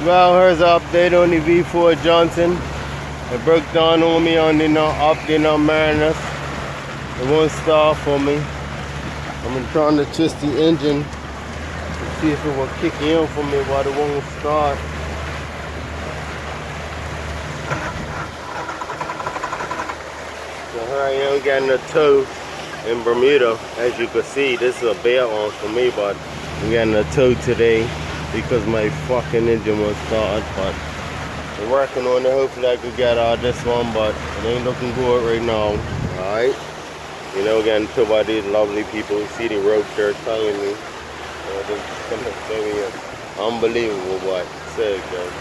Well, here's an update on the V4 Johnson. It broke down on me on the Mariners. It won't start for me. I've been trying to twist the engine to see if it will kick in for me, but it won't start. So here I am getting a tow in Bermuda. As you can see, this is a bare arm for me, but I'm getting a tow today because my fucking engine won't start. But we're working on it. Hopefully I can get out this one, but it ain't looking good right now. Alright. You know, getting towed by these lovely people. You see the rope they're telling me. This is unbelievable, but so good.